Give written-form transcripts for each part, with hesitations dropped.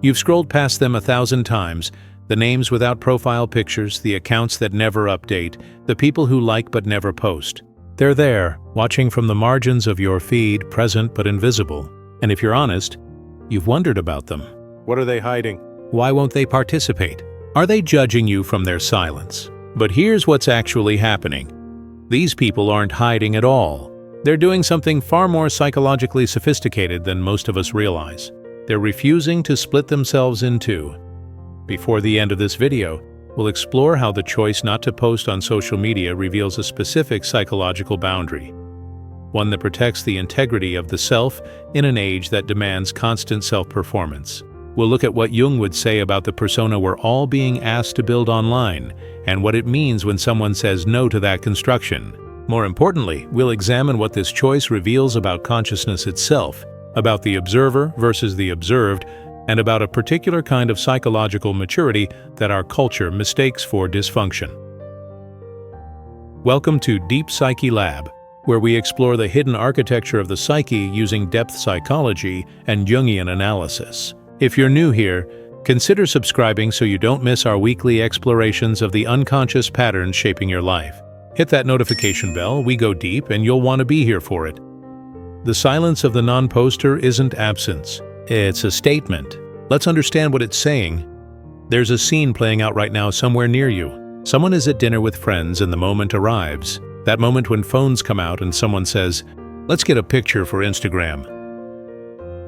You've scrolled past them 1,000 times, the names without profile pictures, the accounts that never update, the people who like but never post. They're there, watching from the margins of your feed, present but invisible. And if you're honest, you've wondered about them. What are they hiding? Why won't they participate? Are they judging you from their silence? But here's what's actually happening. These people aren't hiding at all. They're doing something far more psychologically sophisticated than most of us realize. They're refusing to split themselves in two. Before the end of this video, we'll explore how the choice not to post on social media reveals a specific psychological boundary, one that protects the integrity of the self in an age that demands constant self-performance. We'll look at what Jung would say about the persona we're all being asked to build online, and what it means when someone says no to that construction. More importantly, we'll examine what this choice reveals about consciousness itself, about the observer versus the observed, and about a particular kind of psychological maturity that our culture mistakes for dysfunction. Welcome to Deep Psyche Lab, where we explore the hidden architecture of the psyche using depth psychology and Jungian analysis. If you're new here, consider subscribing so you don't miss our weekly explorations of the unconscious patterns shaping your life. Hit that notification bell, we go deep, and you'll want to be here for it. The silence of the non-poster isn't absence. It's a statement. Let's understand what it's saying. There's a scene playing out right now somewhere near you. Someone is at dinner with friends and the moment arrives. That moment when phones come out and someone says, "Let's get a picture for Instagram."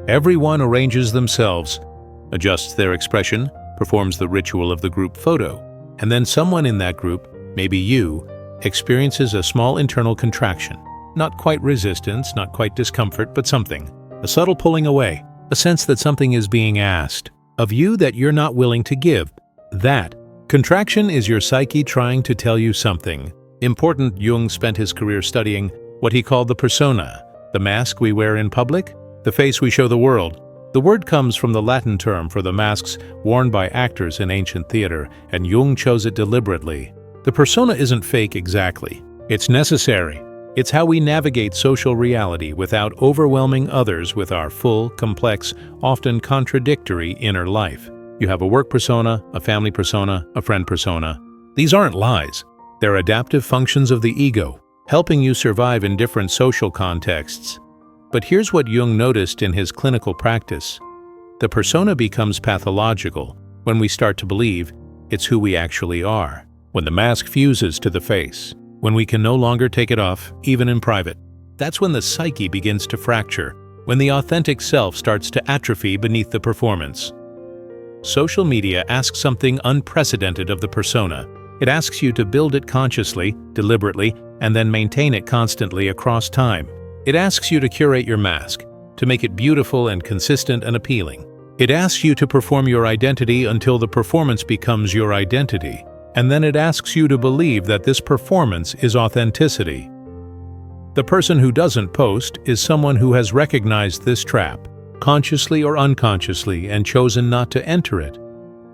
Everyone arranges themselves, adjusts their expression, performs the ritual of the group photo, and then someone in that group, maybe you, experiences a small internal contraction. Not quite resistance, not quite discomfort, but something. A subtle pulling away. A sense that something is being asked of you that you're not willing to give. That contraction is your psyche trying to tell you something important. Jung spent his career studying what he called the persona, the mask we wear in public, the face we show the world. The word comes from the Latin term for the masks worn by actors in ancient theater, and Jung chose it deliberately. The persona isn't fake exactly. It's necessary. It's how we navigate social reality without overwhelming others with our full, complex, often contradictory inner life. You have a work persona, a family persona, a friend persona. These aren't lies. They're adaptive functions of the ego, helping you survive in different social contexts. But here's what Jung noticed in his clinical practice. The persona becomes pathological when we start to believe it's who we actually are, when the mask fuses to the face, when we can no longer take it off, even in private. That's when the psyche begins to fracture, when the authentic self starts to atrophy beneath the performance. Social media asks something unprecedented of the persona. It asks you to build it consciously, deliberately, and then maintain it constantly across time. It asks you to curate your mask, to make it beautiful and consistent and appealing. It asks you to perform your identity until the performance becomes your identity. And then it asks you to believe that this performance is authenticity. The person who doesn't post is someone who has recognized this trap, consciously or unconsciously, and chosen not to enter it.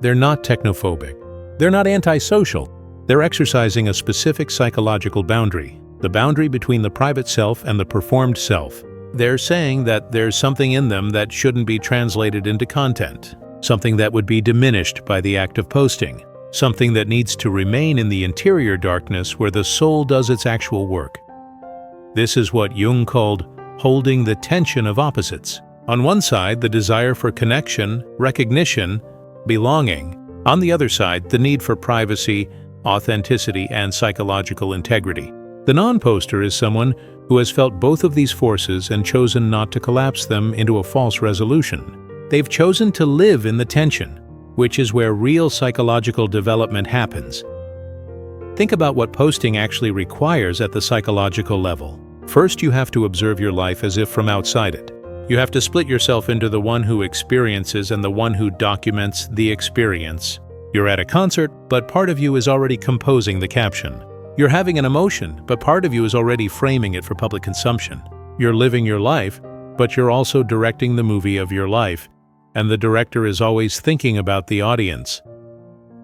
They're not technophobic. They're not antisocial. They're exercising a specific psychological boundary, the boundary between the private self and the performed self. They're saying that there's something in them that shouldn't be translated into content, something that would be diminished by the act of posting. Something that needs to remain in the interior darkness where the soul does its actual work. This is what Jung called holding the tension of opposites. On one side, the desire for connection, recognition, belonging. On the other side, the need for privacy, authenticity, and psychological integrity. The non-poster is someone who has felt both of these forces and chosen not to collapse them into a false resolution. They've chosen to live in the tension, which is where real psychological development happens. Think about what posting actually requires at the psychological level. First, you have to observe your life as if from outside it. You have to split yourself into the one who experiences and the one who documents the experience. You're at a concert, but part of you is already composing the caption. You're having an emotion, but part of you is already framing it for public consumption. You're living your life, but you're also directing the movie of your life. And the director is always thinking about the audience.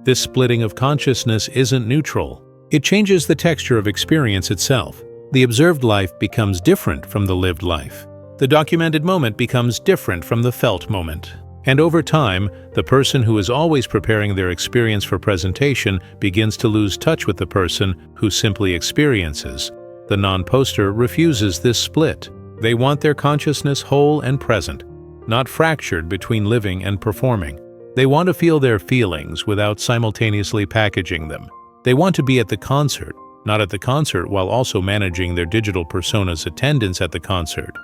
This splitting of consciousness isn't neutral. It changes the texture of experience itself. The observed life becomes different from the lived life. The documented moment becomes different from the felt moment. And over time, the person who is always preparing their experience for presentation begins to lose touch with the person who simply experiences. The non-poster refuses this split. They want their consciousness whole and present, not fractured between living and performing. They want to feel their feelings without simultaneously packaging them. They want to be at the concert, not at the concert while also managing their digital persona's attendance at the concert.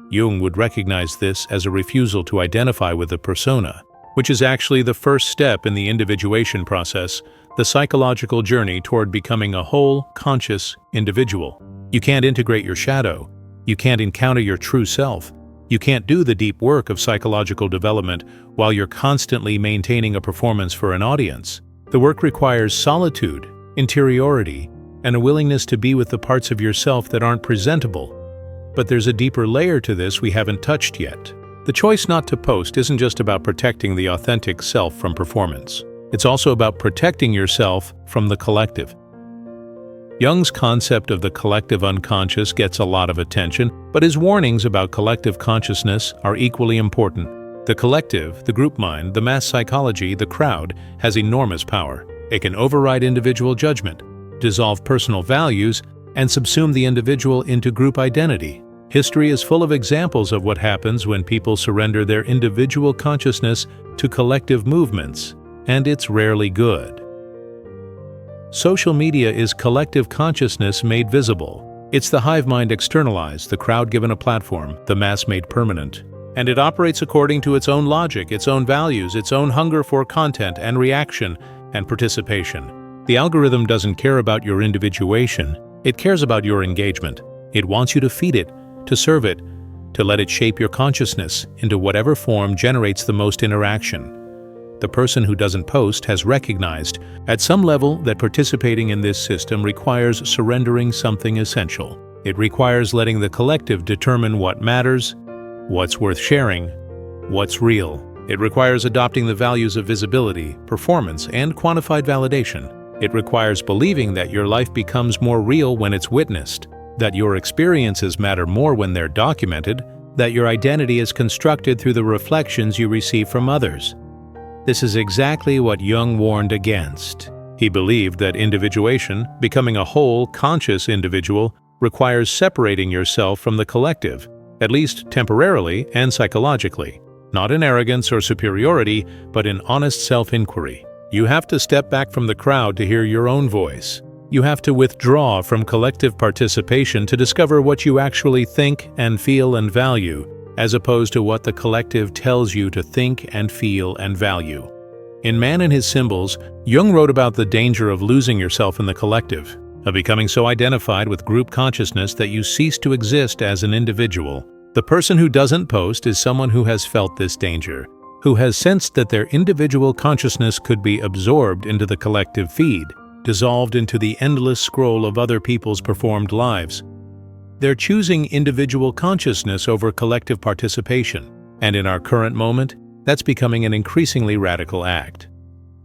Jung would recognize this as a refusal to identify with the persona, which is actually the first step in the individuation process, the psychological journey toward becoming a whole, conscious individual. You can't integrate your shadow. You can't encounter your true self. You can't do the deep work of psychological development while you're constantly maintaining a performance for an audience. The work requires solitude, interiority, and a willingness to be with the parts of yourself that aren't presentable. But there's a deeper layer to this we haven't touched yet. The choice not to post isn't just about protecting the authentic self from performance. It's also about protecting yourself from the collective. Jung's concept of the collective unconscious gets a lot of attention, but his warnings about collective consciousness are equally important. The collective, the group mind, the mass psychology, the crowd, has enormous power. It can override individual judgment, dissolve personal values, and subsume the individual into group identity. History is full of examples of what happens when people surrender their individual consciousness to collective movements, and it's rarely good. Social media is collective consciousness made visible. It's the hive mind externalized, the crowd given a platform, the mass made permanent. And it operates according to its own logic, its own values, its own hunger for content and reaction and participation. The algorithm doesn't care about your individuation, it cares about your engagement. It wants you to feed it, to serve it, to let it shape your consciousness into whatever form generates the most interaction. The person who doesn't post has recognized, at some level, that participating in this system requires surrendering something essential. It requires letting the collective determine what matters, what's worth sharing, what's real. It requires adopting the values of visibility, performance, and quantified validation. It requires believing that your life becomes more real when it's witnessed, that your experiences matter more when they're documented, that your identity is constructed through the reflections you receive from others. This is exactly what Jung warned against. He believed that individuation, becoming a whole, conscious individual, requires separating yourself from the collective, at least temporarily and psychologically, not in arrogance or superiority, but in honest self-inquiry. You have to step back from the crowd to hear your own voice. You have to withdraw from collective participation to discover what you actually think and feel and value, as opposed to what the collective tells you to think and feel and value. In Man and His Symbols, Jung wrote about the danger of losing yourself in the collective, of becoming so identified with group consciousness that you cease to exist as an individual. The person who doesn't post is someone who has felt this danger, who has sensed that their individual consciousness could be absorbed into the collective feed, dissolved into the endless scroll of other people's performed lives. They're choosing individual consciousness over collective participation, and in our current moment, that's becoming an increasingly radical act.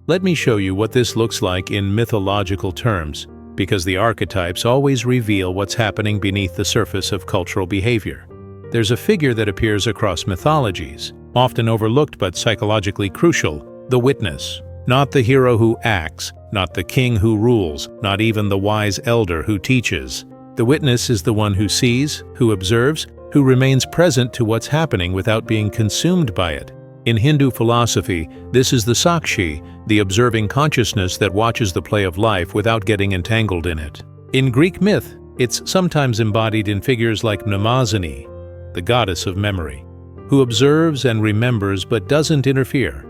Let me show you what this looks like in mythological terms, because the archetypes always reveal what's happening beneath the surface of cultural behavior. There's a figure that appears across mythologies, often overlooked but psychologically crucial, the witness. Not the hero who acts, not the king who rules, not even the wise elder who teaches. The witness is the one who sees, who observes, who remains present to what's happening without being consumed by it. In Hindu philosophy, this is the Psyche, the observing consciousness that watches the play of life without getting entangled in it. In Greek myth, it's sometimes embodied in figures like Mnemosyne, the goddess of memory, who observes and remembers but doesn't interfere.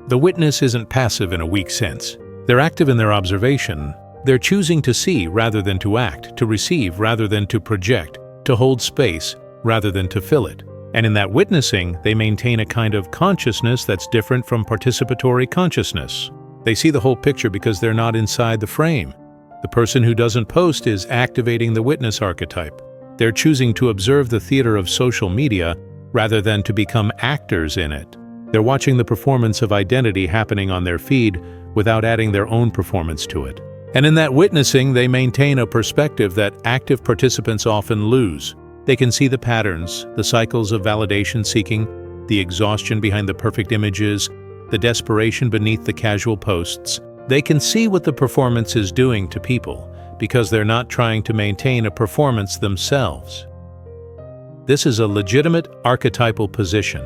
The witness isn't passive in a weak sense. They're active in their observation. They're choosing to see rather than to act, to receive rather than to project, to hold space rather than to fill it. And in that witnessing, they maintain a kind of consciousness that's different from participatory consciousness. They see the whole picture because they're not inside the frame. The person who doesn't post is activating the witness archetype. They're choosing to observe the theater of social media rather than to become actors in it. They're watching the performance of identity happening on their feed without adding their own performance to it. And in that witnessing, they maintain a perspective that active participants often lose. They can see the patterns, the cycles of validation seeking, the exhaustion behind the perfect images, the desperation beneath the casual posts. They can see what the performance is doing to people because they're not trying to maintain a performance themselves. This is a legitimate archetypal position,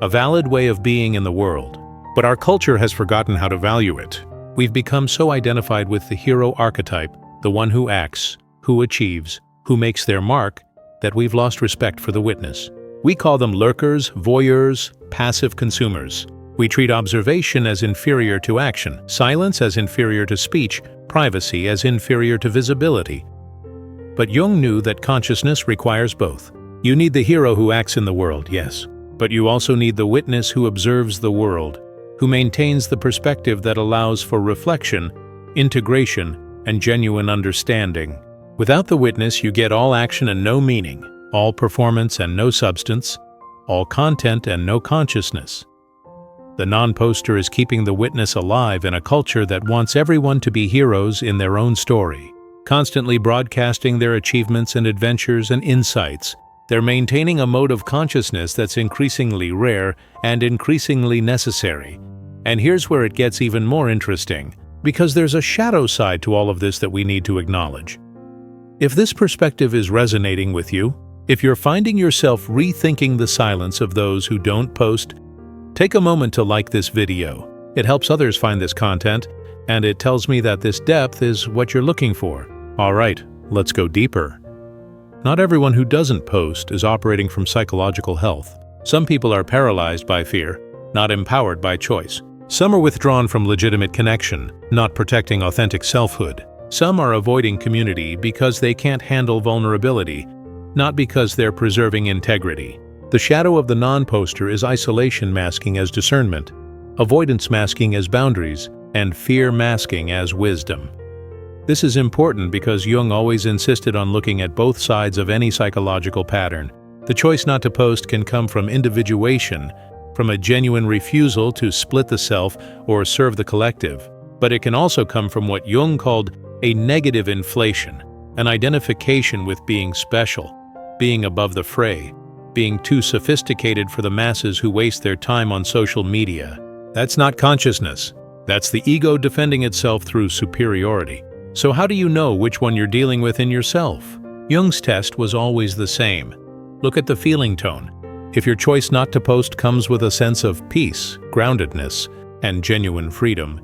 a valid way of being in the world. But our culture has forgotten how to value it. We've become so identified with the hero archetype, the one who acts, who achieves, who makes their mark, that we've lost respect for the witness. We call them lurkers, voyeurs, passive consumers. We treat observation as inferior to action, silence as inferior to speech, privacy as inferior to visibility. But Jung knew that consciousness requires both. You need the hero who acts in the world, yes, but you also need the witness who observes the world, who maintains the perspective that allows for reflection, integration, and genuine understanding. Without the witness, you get all action and no meaning, all performance and no substance, all content and no consciousness. The non-poster is keeping the witness alive in a culture that wants everyone to be heroes in their own story, constantly broadcasting their achievements and adventures and insights. They're maintaining a mode of consciousness that's increasingly rare and increasingly necessary. And here's where it gets even more interesting, because there's a shadow side to all of this that we need to acknowledge. If this perspective is resonating with you, if you're finding yourself rethinking the silence of those who don't post, take a moment to like this video. It helps others find this content, and it tells me that this depth is what you're looking for. All right, let's go deeper. Not everyone who doesn't post is operating from psychological health. Some people are paralyzed by fear, not empowered by choice. Some are withdrawn from legitimate connection, not protecting authentic selfhood. Some are avoiding community because they can't handle vulnerability, not because they're preserving integrity. The shadow of the non-poster is isolation masking as discernment, avoidance masking as boundaries, and fear masking as wisdom. This is important because Jung always insisted on looking at both sides of any psychological pattern. The choice not to post can come from individuation, from a genuine refusal to split the self or serve the collective. But it can also come from what Jung called a negative inflation, an identification with being special, being above the fray, being too sophisticated for the masses who waste their time on social media. That's not consciousness. That's the ego defending itself through superiority. So how do you know which one you're dealing with in yourself? Jung's test was always the same. Look at the feeling tone. If your choice not to post comes with a sense of peace, groundedness, and genuine freedom,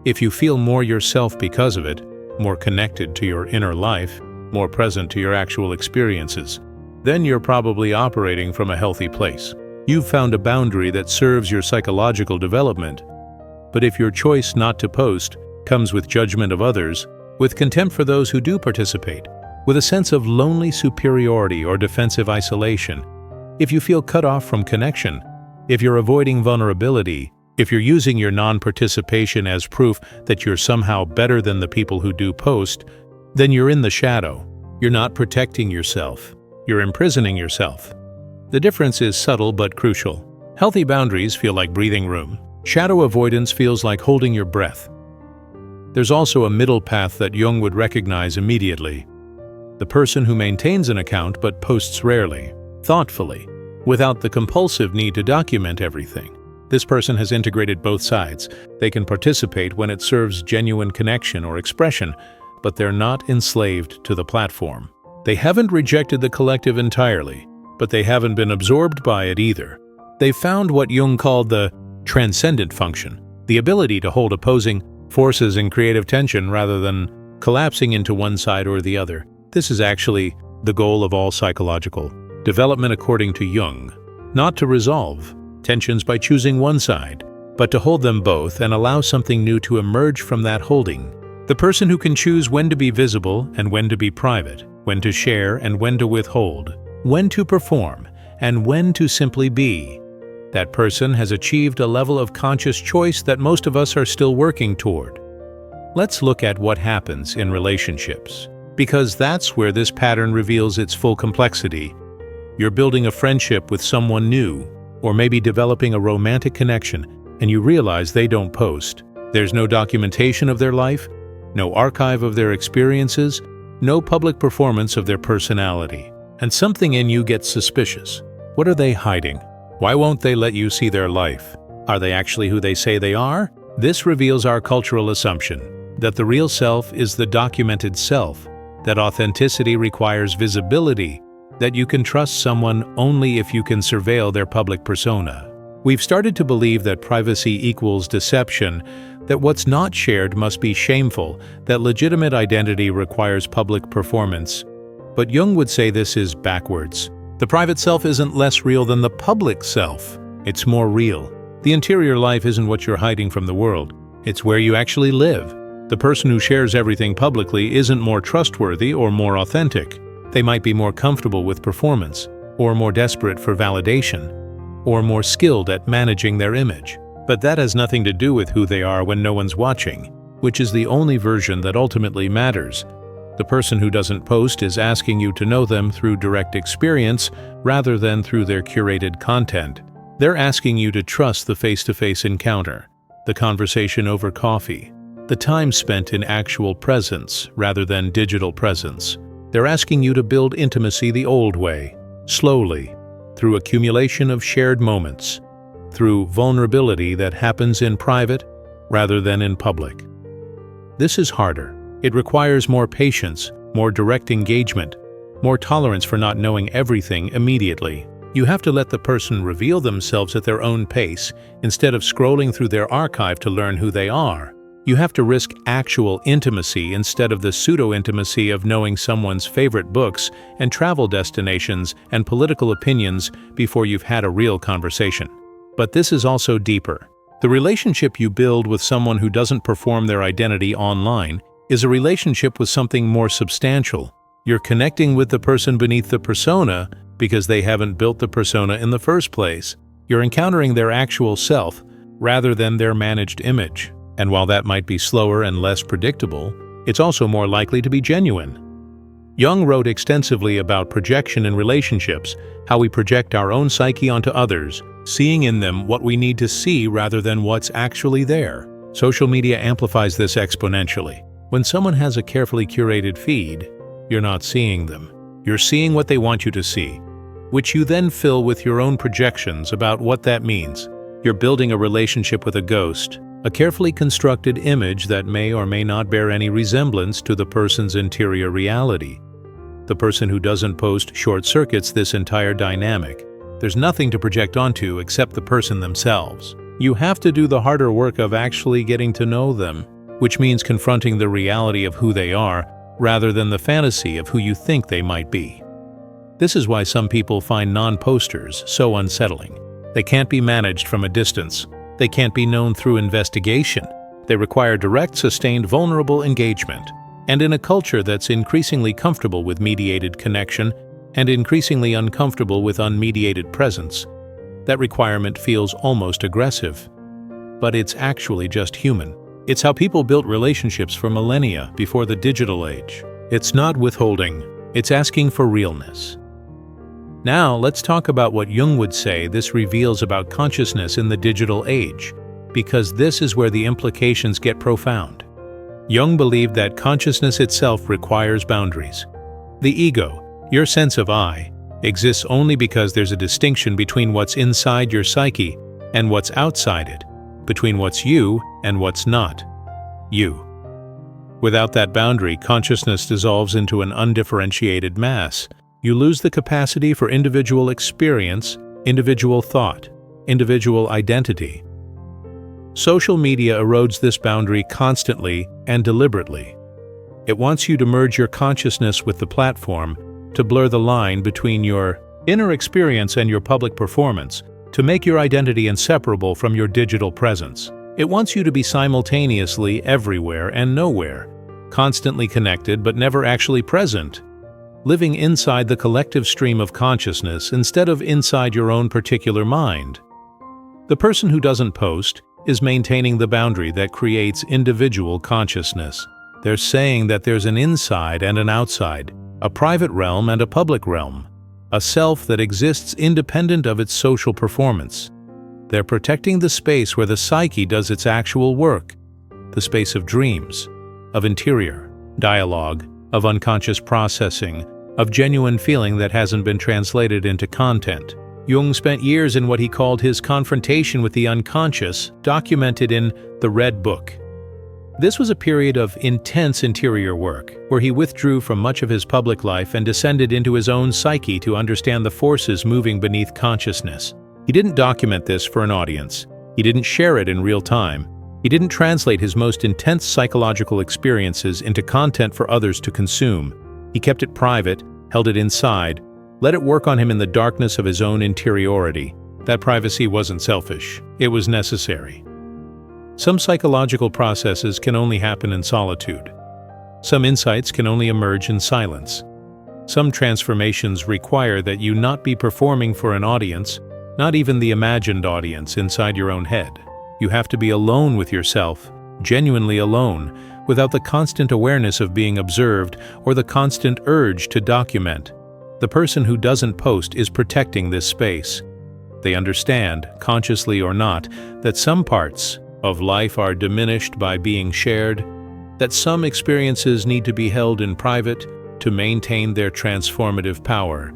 if you feel more yourself because of it, more connected to your inner life, more present to your actual experiences, then you're probably operating from a healthy place. You've found a boundary that serves your psychological development. But if your choice not to post comes with judgment of others, with contempt for those who do participate, with a sense of lonely superiority or defensive isolation, if you feel cut off from connection, if you're avoiding vulnerability, if you're using your non-participation as proof that you're somehow better than the people who do post, then you're in the shadow. You're not protecting yourself. You're imprisoning yourself. The difference is subtle but crucial. Healthy boundaries feel like breathing room. Shadow avoidance feels like holding your breath. There's also a middle path that Jung would recognize immediately. The person who maintains an account but posts rarely, thoughtfully, without the compulsive need to document everything. This person has integrated both sides. They can participate when it serves genuine connection or expression, but they're not enslaved to the platform. They haven't rejected the collective entirely, but they haven't been absorbed by it either. They've found what Jung called the transcendent function, the ability to hold opposing forces in creative tension rather than collapsing into one side or the other. This is actually the goal of all psychological development according to Jung, not to resolve tensions by choosing one side, but to hold them both and allow something new to emerge from that holding. The person who can choose when to be visible and when to be private, when to share and when to withhold, when to perform and when to simply be. That person has achieved a level of conscious choice that most of us are still working toward. Let's look at what happens in relationships, because that's where this pattern reveals its full complexity. You're building a friendship with someone new, or maybe developing a romantic connection, and you realize they don't post. There's no documentation of their life, no archive of their experiences, no public performance of their personality. And something in you gets suspicious. What are they hiding? Why won't they let you see their life? Are they actually who they say they are? This reveals our cultural assumption that the real self is the documented self, that authenticity requires visibility, that you can trust someone only if you can surveil their public persona. We've started to believe that privacy equals deception, that what's not shared must be shameful, that legitimate identity requires public performance. But Jung would say this is backwards. The private self isn't less real than the public self. It's more real. The interior life isn't what you're hiding from the world. It's where you actually live. The person who shares everything publicly isn't more trustworthy or more authentic. They might be more comfortable with performance, or more desperate for validation, or more skilled at managing their image. But that has nothing to do with who they are when no one's watching, which is the only version that ultimately matters. The person who doesn't post is asking you to know them through direct experience rather than through their curated content. They're asking you to trust the face-to-face encounter, the conversation over coffee, the time spent in actual presence rather than digital presence. They're asking you to build intimacy the old way, slowly, through accumulation of shared moments, through vulnerability that happens in private rather than in public. This is harder. It requires more patience, more direct engagement, more tolerance for not knowing everything immediately. You have to let the person reveal themselves at their own pace instead of scrolling through their archive to learn who they are. You have to risk actual intimacy instead of the pseudo-intimacy of knowing someone's favorite books and travel destinations and political opinions before you've had a real conversation. But this is also deeper. The relationship you build with someone who doesn't perform their identity online is a relationship with something more substantial. You're connecting with the person beneath the persona because they haven't built the persona in the first place. You're encountering their actual self rather than their managed image. And while that might be slower and less predictable, it's also more likely to be genuine. Jung wrote extensively about projection in relationships, how we project our own psyche onto others, seeing in them what we need to see rather than what's actually there. Social media amplifies this exponentially. When someone has a carefully curated feed, you're not seeing them. You're seeing what they want you to see, which you then fill with your own projections about what that means. You're building a relationship with a ghost, a carefully constructed image that may or may not bear any resemblance to the person's interior reality. The person who doesn't post short-circuits this entire dynamic. There's nothing to project onto except the person themselves. You have to do the harder work of actually getting to know them, which means confronting the reality of who they are rather than the fantasy of who you think they might be. This is why some people find non-posters so unsettling. They can't be managed from a distance. They can't be known through investigation. They require direct, sustained, vulnerable engagement. And in a culture that's increasingly comfortable with mediated connection and increasingly uncomfortable with unmediated presence, that requirement feels almost aggressive. But it's actually just human. It's how people built relationships for millennia before the digital age. It's not withholding, it's asking for realness. Now, let's talk about what Jung would say this reveals about consciousness in the digital age, because this is where the implications get profound. Jung believed that consciousness itself requires boundaries. The ego, your sense of I, exists only because there's a distinction between what's inside your psyche and what's outside it, between what's you and what's not you. Without that boundary, consciousness dissolves into an undifferentiated mass. You lose the capacity for individual experience, individual thought, individual identity. Social media erodes this boundary constantly and deliberately. It wants you to merge your consciousness with the platform, to blur the line between your inner experience and your public performance, to make your identity inseparable from your digital presence. It wants you to be simultaneously everywhere and nowhere, constantly connected but never actually present, living inside the collective stream of consciousness instead of inside your own particular mind. The person who doesn't post is maintaining the boundary that creates individual consciousness. They're saying that there's an inside and an outside, a private realm and a public realm, a self that exists independent of its social performance. They're protecting the space where the psyche does its actual work, the space of dreams, of interior dialogue, of unconscious processing, of genuine feeling that hasn't been translated into content. Jung spent years in what he called his confrontation with the unconscious, documented in the Red Book. This was a period of intense interior work, where he withdrew from much of his public life and descended into his own psyche to understand the forces moving beneath consciousness. He didn't document this for an audience. He didn't share it in real time. He didn't translate his most intense psychological experiences into content for others to consume. He kept it private, held it inside, let it work on him in the darkness of his own interiority. That privacy wasn't selfish. It was necessary. Some psychological processes can only happen in solitude. Some insights can only emerge in silence. Some transformations require that you not be performing for an audience, not even the imagined audience inside your own head. You have to be alone with yourself, genuinely alone, without the constant awareness of being observed or the constant urge to document. The person who doesn't post is protecting this space. They understand, consciously or not, that some parts of life are diminished by being shared, that some experiences need to be held in private to maintain their transformative power,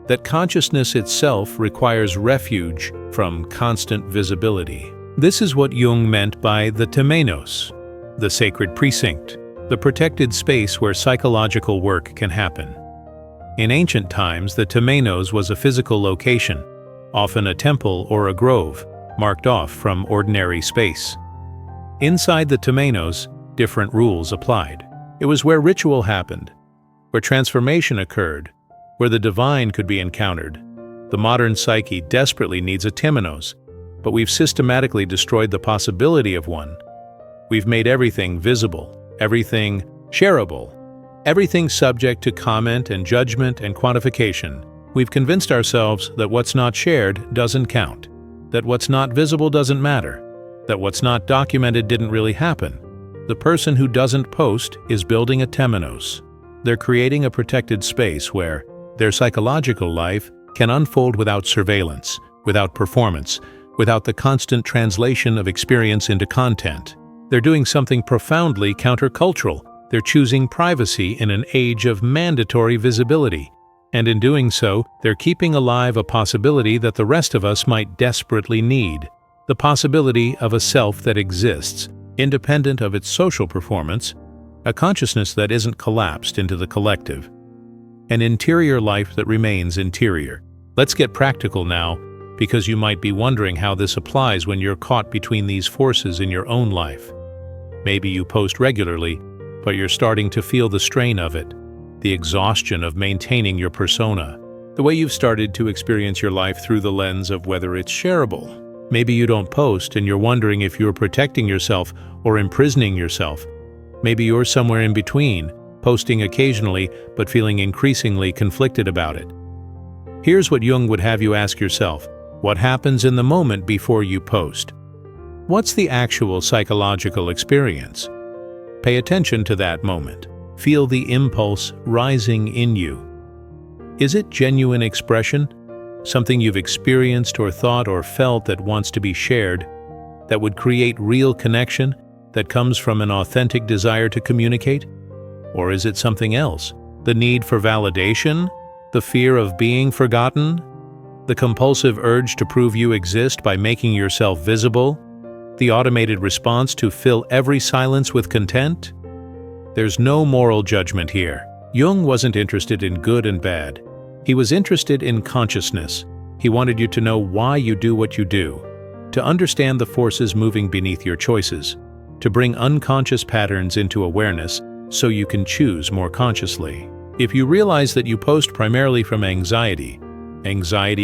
that consciousness itself requires refuge from constant visibility. This is what Jung meant by the temenos, the sacred precinct, the protected space where psychological work can happen. In ancient times, the temenos was a physical location, often a temple or a grove, marked off from ordinary space. Inside the temenos, different rules applied. It was where ritual happened, where transformation occurred, where the divine could be encountered. The modern psyche desperately needs a temenos, but we've systematically destroyed the possibility of one. We've made everything visible, everything shareable, everything subject to comment and judgment and quantification. We've convinced ourselves that what's not shared doesn't count, that what's not visible doesn't matter, that what's not documented didn't really happen. The person who doesn't post is building a temenos. They're creating a protected space where their psychological life can unfold without surveillance, without performance, without the constant translation of experience into content. They're doing something profoundly countercultural. They're choosing privacy in an age of mandatory visibility. And in doing so, they're keeping alive a possibility that the rest of us might desperately need. The possibility of a self that exists, independent of its social performance, a consciousness that isn't collapsed into the collective. An interior life that remains interior. Let's get practical now, because you might be wondering how this applies when you're caught between these forces in your own life. Maybe you post regularly, but you're starting to feel the strain of it, the exhaustion of maintaining your persona, the way you've started to experience your life through the lens of whether it's shareable. Maybe you don't post and you're wondering if you're protecting yourself or imprisoning yourself. Maybe you're somewhere in between, posting occasionally but feeling increasingly conflicted about it. Here's what Jung would have you ask yourself. What happens in the moment before you post? What's the actual psychological experience? Pay attention to that moment. Feel the impulse rising in you. Is it genuine expression? Something you've experienced or thought or felt that wants to be shared, that would create real connection, that comes from an authentic desire to communicate? Or is it something else? The need for validation? The fear of being forgotten? The compulsive urge to prove you exist by making yourself visible? The automated response to fill every silence with content? There's no moral judgment here. Jung wasn't interested in good and bad. He was interested in consciousness. He wanted you to know why you do what you do, to understand the forces moving beneath your choices, to bring unconscious patterns into awareness so you can choose more consciously. If you realize that you post primarily from anxiety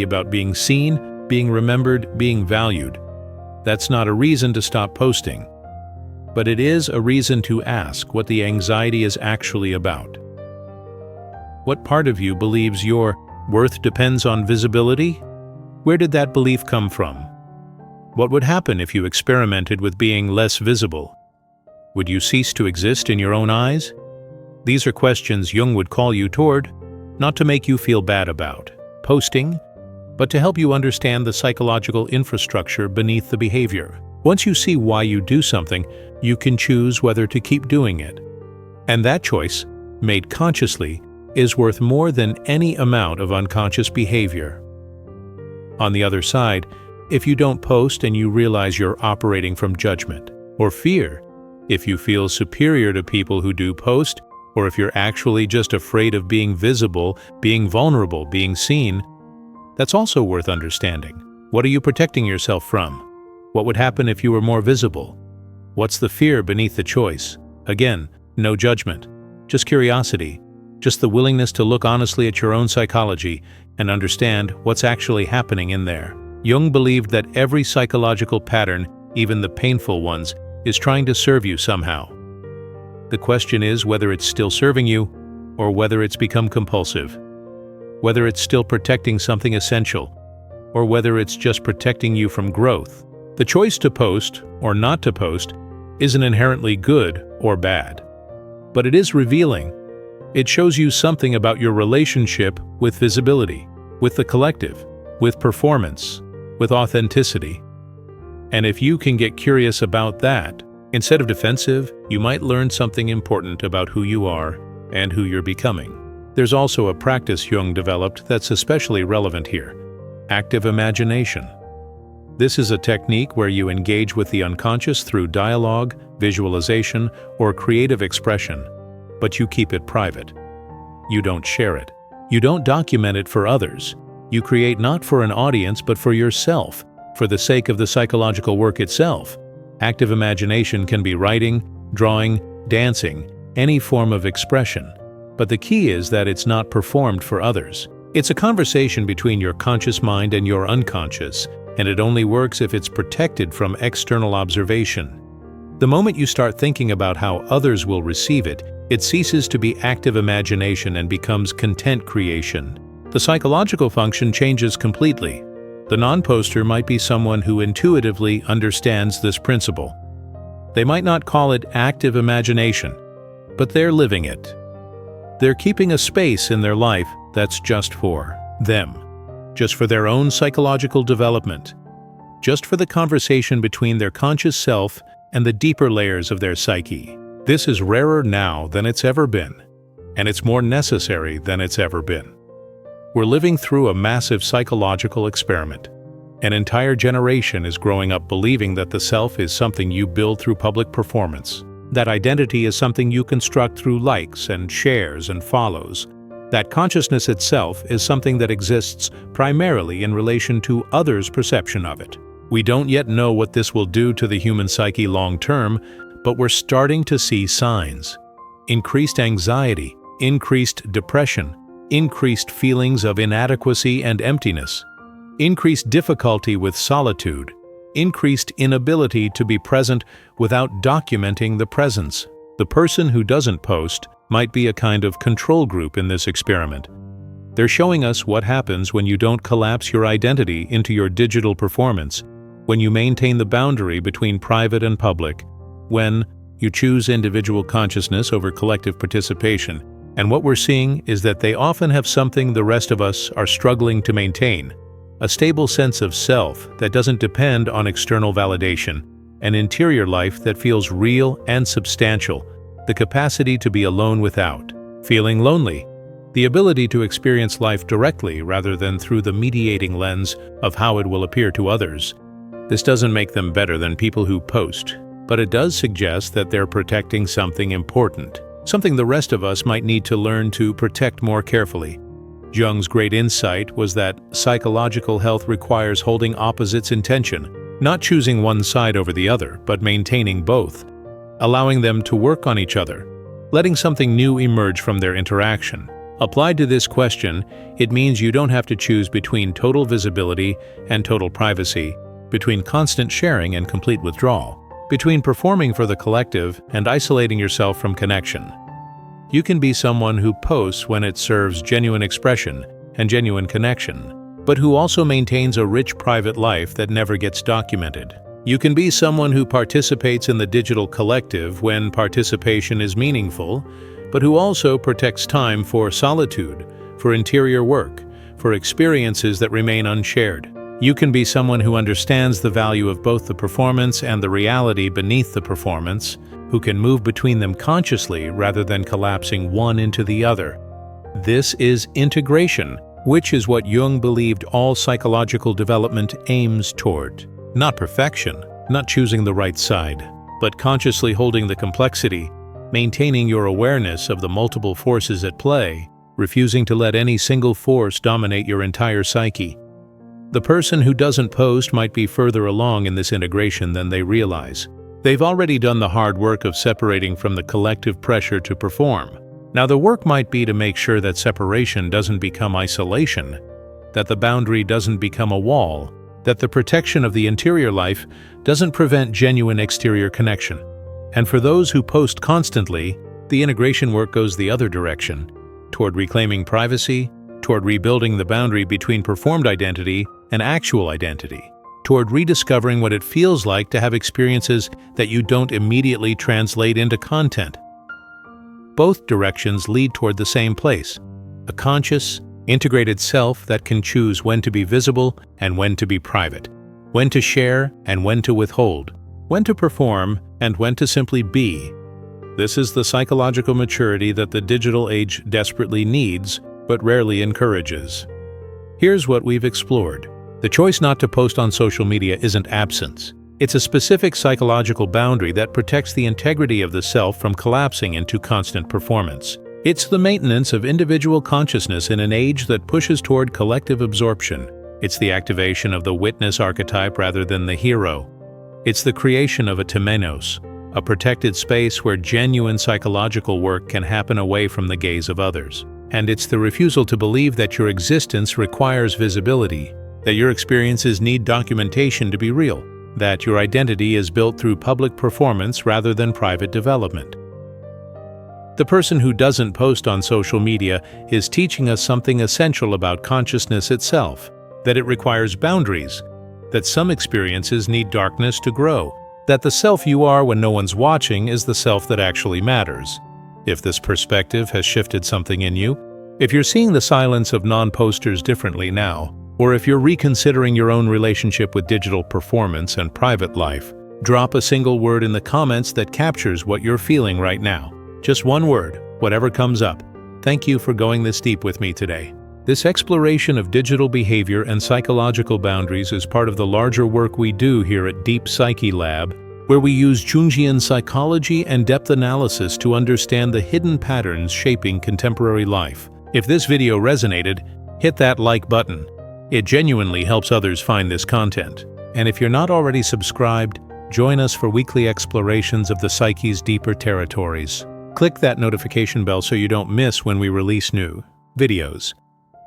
about being seen, being remembered, being valued, that's not a reason to stop posting. But it is a reason to ask what the anxiety is actually about. What part of you believes your worth depends on visibility? Where did that belief come from? What would happen if you experimented with being less visible? Would you cease to exist in your own eyes? These are questions Jung would call you toward, not to make you feel bad about posting, but to help you understand the psychological infrastructure beneath the behavior. Once you see why you do something, you can choose whether to keep doing it. And that choice, made consciously, is worth more than any amount of unconscious behavior. On the other side, if you don't post and you realize you're operating from judgment or fear, if you feel superior to people who do post, or if you're actually just afraid of being visible, being vulnerable, being seen, that's also worth understanding. What are you protecting yourself from? What would happen if you were more visible? What's the fear beneath the choice? Again, no judgment, just curiosity, just the willingness to look honestly at your own psychology and understand what's actually happening in there. Jung believed that every psychological pattern, even the painful ones, is trying to serve you somehow. The question is whether it's still serving you or whether it's become compulsive, whether it's still protecting something essential, or whether it's just protecting you from growth. The choice to post or not to post isn't inherently good or bad, but it is revealing. It shows you something about your relationship with visibility, with the collective, with performance, with authenticity. And if you can get curious about that, instead of defensive, you might learn something important about who you are and who you're becoming. There's also a practice Jung developed that's especially relevant here: active imagination. This is a technique where you engage with the unconscious through dialogue, visualization, or creative expression, but you keep it private. You don't share it. You don't document it for others. You create not for an audience but for yourself, for the sake of the psychological work itself. Active imagination can be writing, drawing, dancing, any form of expression. But the key is that it's not performed for others. It's a conversation between your conscious mind and your unconscious, and it only works if it's protected from external observation. The moment you start thinking about how others will receive it, it ceases to be active imagination and becomes content creation. The psychological function changes completely. The non-poster might be someone who intuitively understands this principle. They might not call it active imagination, but they're living it. They're keeping a space in their life that's just for them, just for their own psychological development, just for the conversation between their conscious self and the deeper layers of their psyche. This is rarer now than it's ever been, and it's more necessary than it's ever been. We're living through a massive psychological experiment. An entire generation is growing up believing that the self is something you build through public performance, that identity is something you construct through likes and shares and follows, that consciousness itself is something that exists primarily in relation to others' perception of it. We don't yet know what this will do to the human psyche long term, but we're starting to see signs. Increased anxiety, increased depression, increased feelings of inadequacy and emptiness, increased difficulty with solitude, increased inability to be present without documenting the presence. The person who doesn't post might be a kind of control group in this experiment. They're showing us what happens when you don't collapse your identity into your digital performance, when you maintain the boundary between private and public, when you choose individual consciousness over collective participation. And what we're seeing is that they often have something the rest of us are struggling to maintain: a stable sense of self that doesn't depend on external validation, an interior life that feels real and substantial, the capacity to be alone without feeling lonely, the ability to experience life directly rather than through the mediating lens of how it will appear to others. This doesn't make them better than people who post, but it does suggest that they're protecting something important, something the rest of us might need to learn to protect more carefully. Jung's great insight was that psychological health requires holding opposites in tension, not choosing one side over the other, but maintaining both, allowing them to work on each other, letting something new emerge from their interaction. Applied to this question, it means you don't have to choose between total visibility and total privacy, between constant sharing and complete withdrawal, between performing for the collective and isolating yourself from connection. You can be someone who posts when it serves genuine expression and genuine connection, but who also maintains a rich private life that never gets documented. You can be someone who participates in the digital collective when participation is meaningful, but who also protects time for solitude, for interior work, for experiences that remain unshared. You can be someone who understands the value of both the performance and the reality beneath the performance, who can move between them consciously rather than collapsing one into the other. This is integration, which is what Jung believed all psychological development aims toward. Not perfection, not choosing the right side, but consciously holding the complexity, maintaining your awareness of the multiple forces at play, refusing to let any single force dominate your entire psyche. The person who doesn't post might be further along in this integration than they realize. They've already done the hard work of separating from the collective pressure to perform. Now the work might be to make sure that separation doesn't become isolation, that the boundary doesn't become a wall, that the protection of the interior life doesn't prevent genuine exterior connection. And for those who post constantly, the integration work goes the other direction, toward reclaiming privacy, toward rebuilding the boundary between performed identity and actual identity, toward rediscovering what it feels like to have experiences that you don't immediately translate into content. Both directions lead toward the same place, a conscious, integrated self that can choose when to be visible and when to be private, when to share and when to withhold, when to perform and when to simply be. This is the psychological maturity that the digital age desperately needs, but rarely encourages. Here's what we've explored. The choice not to post on social media isn't absence. It's a specific psychological boundary that protects the integrity of the self from collapsing into constant performance. It's the maintenance of individual consciousness in an age that pushes toward collective absorption. It's the activation of the witness archetype rather than the hero. It's the creation of a temenos, a protected space where genuine psychological work can happen away from the gaze of others. And it's the refusal to believe that your existence requires visibility, that your experiences need documentation to be real, that your identity is built through public performance rather than private development. The person who doesn't post on social media is teaching us something essential about consciousness itself, that it requires boundaries, that some experiences need darkness to grow, that the self you are when no one's watching is the self that actually matters. If this perspective has shifted something in you, if you're seeing the silence of non-posters differently now, or if you're reconsidering your own relationship with digital performance and private life, drop a single word in the comments that captures what you're feeling right now. Just one word, whatever comes up. Thank you for going this deep with me today. This exploration of digital behavior and psychological boundaries is part of the larger work we do here at Deep Psyche Lab, where we use Jungian psychology and depth analysis to understand the hidden patterns shaping contemporary life. If this video resonated, hit that like button. It genuinely helps others find this content. And if you're not already subscribed, join us for weekly explorations of the psyche's deeper territories. Click that notification bell so you don't miss when we release new videos.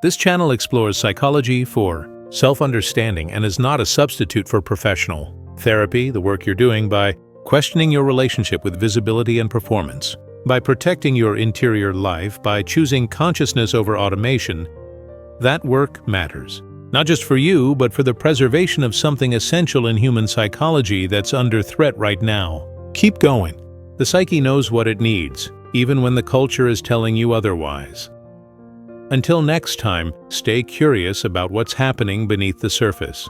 This channel explores psychology for self-understanding and is not a substitute for professional therapy, the work you're doing by questioning your relationship with visibility and performance, by protecting your interior life, by choosing consciousness over automation. That work matters. Not just for you, but for the preservation of something essential in human psychology that's under threat right now. Keep going. The psyche knows what it needs, even when the culture is telling you otherwise. Until next time, stay curious about what's happening beneath the surface.